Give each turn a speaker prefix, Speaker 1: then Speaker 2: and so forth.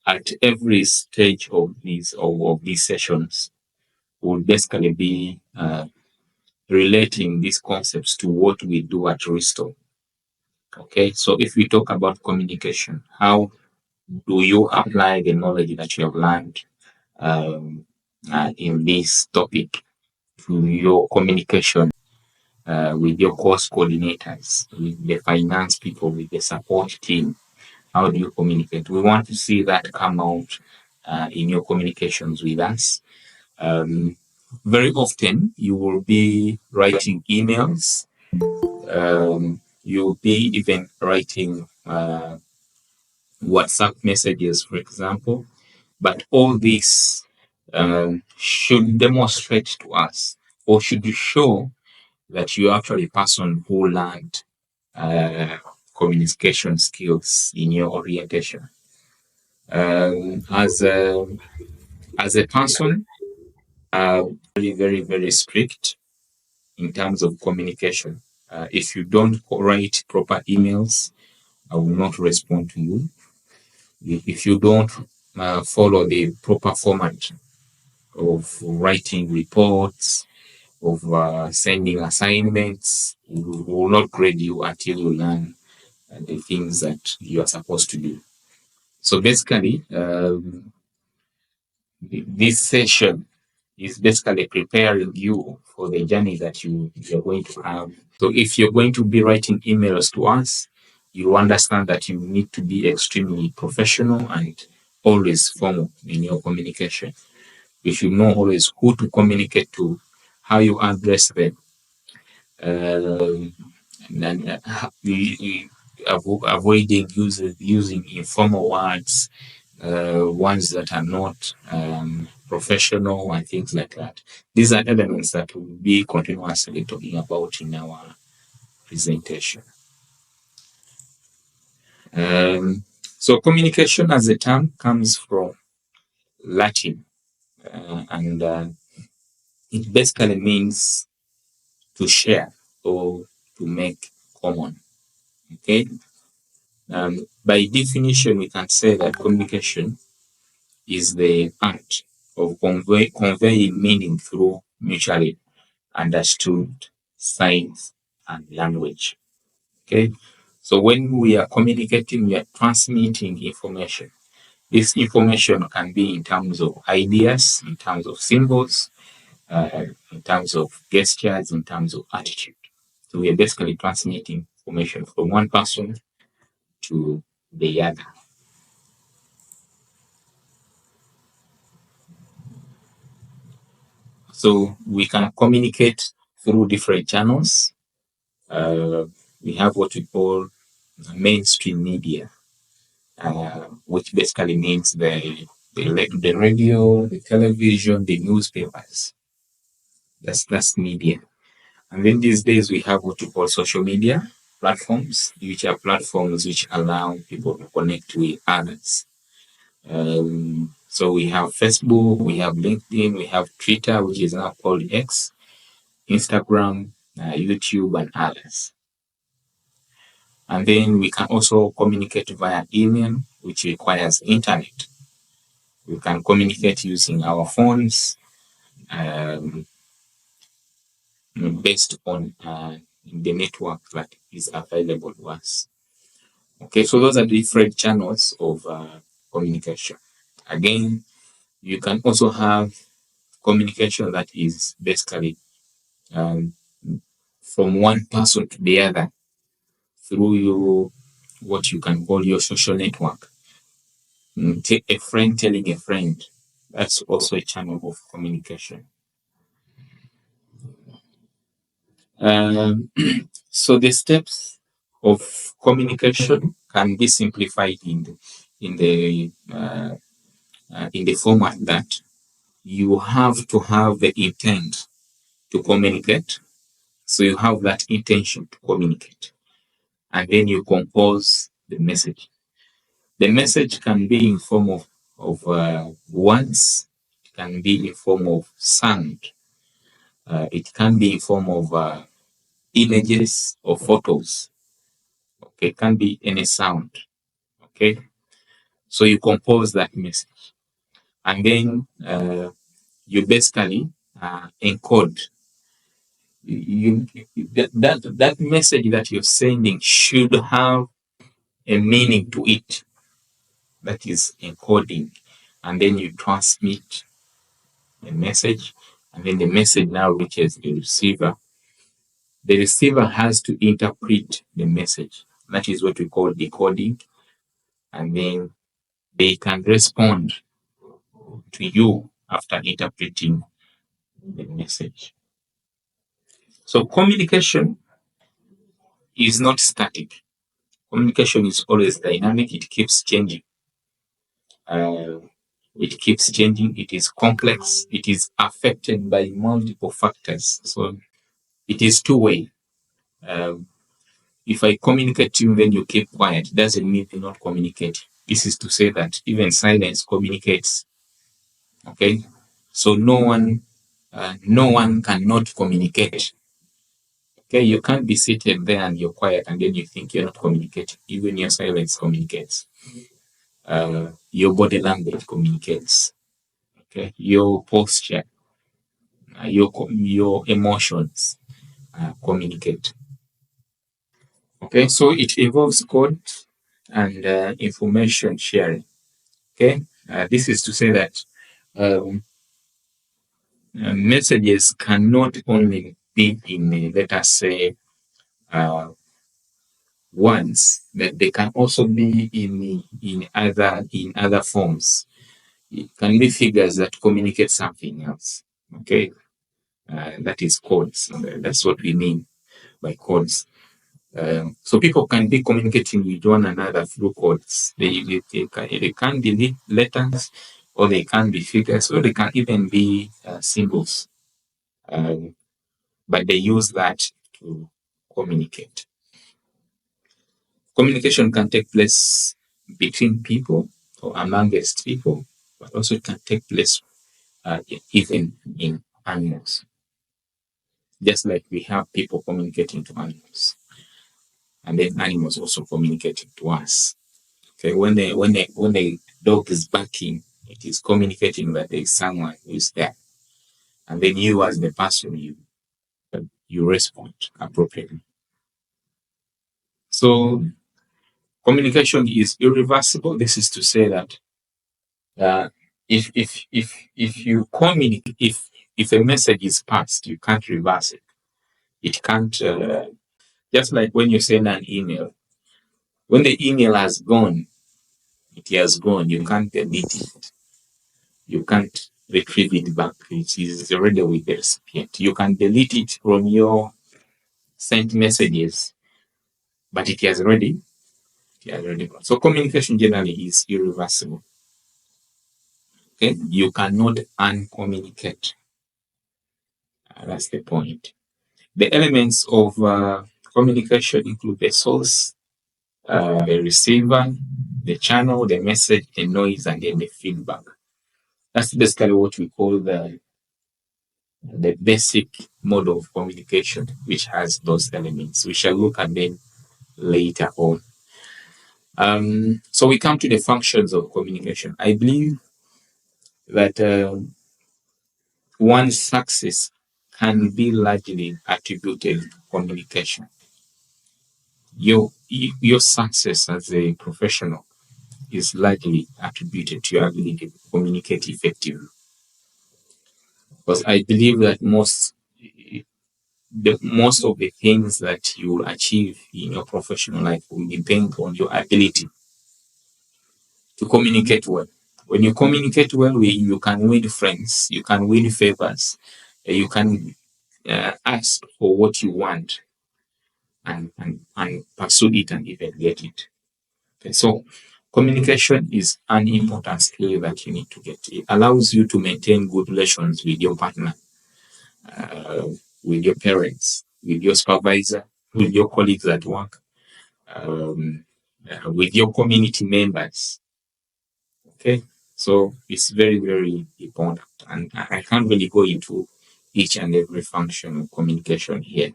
Speaker 1: at every stage of these sessions, we'll basically be relating these concepts to what we do at Restore. Okay, so if we talk about communication, how do you apply the knowledge that you have learned in this topic to your communication with your course coordinators, with the finance people, with the support team? How do you communicate? We want to see that come out in your communications with us. Very often, you will be writing emails. You'll be even writing WhatsApp messages, for example. But all this should demonstrate to us, or should show that you're actually a person who learned communication skills in your orientation. As a person, very, very, very strict in terms of communication. If you don't write proper emails, I will not respond to you. If you don't follow the proper format of writing reports, of sending assignments, we will not grade you until you learn the things that you are supposed to do. So basically, this session is basically preparing you for the journey that you're going to have. So if you're going to be writing emails to us, you understand that you need to be extremely professional and always formal in your communication. You should know always who to communicate to, how you address them, and avoiding using informal words, ones that are not professional and things like that. These are elements that we'll be continuously talking about in our presentation. So communication as a term comes from Latin, and it basically means to share or to make common. Okay. By definition, we can say that communication is the art of conveying meaning through mutually understood signs and language. Okay, so when we are communicating, we are transmitting information. This information can be in terms of ideas, in terms of symbols, in terms of gestures, in terms of attitude. So we are basically transmitting information from one person to the other. So we can communicate through different channels. We have what we call mainstream media, which basically means the radio, the television, the newspapers. That's media. And then these days we have what we call social media platforms, which are platforms which allow people to connect with others. So we have Facebook, we have LinkedIn, we have Twitter, which is now called X, Instagram, YouTube, and others. And then we can also communicate via email, which requires internet. We can communicate using our phones, based on the network that is available to us. Okay, so those are different channels of communication. Again, you can also have communication that is basically from one person to the other through what you can call your social network. A friend telling a friend, that's also a channel of communication. So the steps of communication can be simplified in the format that you have to have the intent to communicate. So you have that intention to communicate, and then you compose the message. The message can be in form of words. It can be in form of sound. It can be in form of images or photos. Okay, it can be any sound. Okay, So you compose that message, and then you basically encode. That message that you're sending should have a meaning to it, that is encoding, and then you transmit the message, and then the message now reaches the receiver. The receiver has to interpret the message. That is what we call decoding, and then they can respond to you after interpreting the message. So communication is not static. Communication is always dynamic. It keeps changing. It keeps changing. It is complex. It is affected by multiple factors. So it is two-way. If I communicate to you, then you keep quiet, doesn't mean you not communicate. This is to say that even silence communicates. Okay, so no one cannot communicate. Okay, you can't be seated there and you're quiet and then you think you're not communicating. Even your silence communicates. Your body language communicates. Okay, your posture, your emotions communicate. Okay, so it involves code and information sharing. Okay, this is to say that um, messages cannot only be in, let us say, words, but they can also be in other forms. It can be figures that communicate something else. Okay, that is codes. That's what we mean by codes. So people can be communicating with one another through codes. They can be letters, or they can be figures, or they can even be symbols. But they use that to communicate. Communication can take place between people or amongst people, but also it can take place even in animals. Just like we have people communicating to animals, and then animals also communicating to us. Okay, when the dog is barking, it is communicating that there is someone who is there, and then you, as the person, you respond appropriately. So communication is irreversible. This is to say that if you communicate, if a message is passed, you can't reverse it. It can't. Just like when you send an email, when the email has gone, it has gone. You can't delete it. You can't retrieve it back. It is already with the recipient. You can delete it from your sent messages, but it has already gone. So communication generally is irreversible. Okay, you cannot uncommunicate. That's the point. The elements of communication include the source, the receiver, the channel, the message, the noise, and then the feedback. That's basically what we call the basic mode of communication, which has those elements. We shall look at them later on. So we come to the functions of communication. I believe that one's success can be largely attributed to communication. Your success as a professional is largely attributed to your ability to communicate effectively. Because I believe that most of the things that you will achieve in your professional life will depend on your ability to communicate well. When you communicate well, you can win friends, you can win favors, you can ask for what you want and pursue it and even get it. Okay, so communication is an important skill that you need to get. It allows you to maintain good relations with your partner, uh, with your parents, with your supervisor, with your colleagues at work, with your community members. Okay, so it's very, very important, and I can't really go into each and every function of communication here.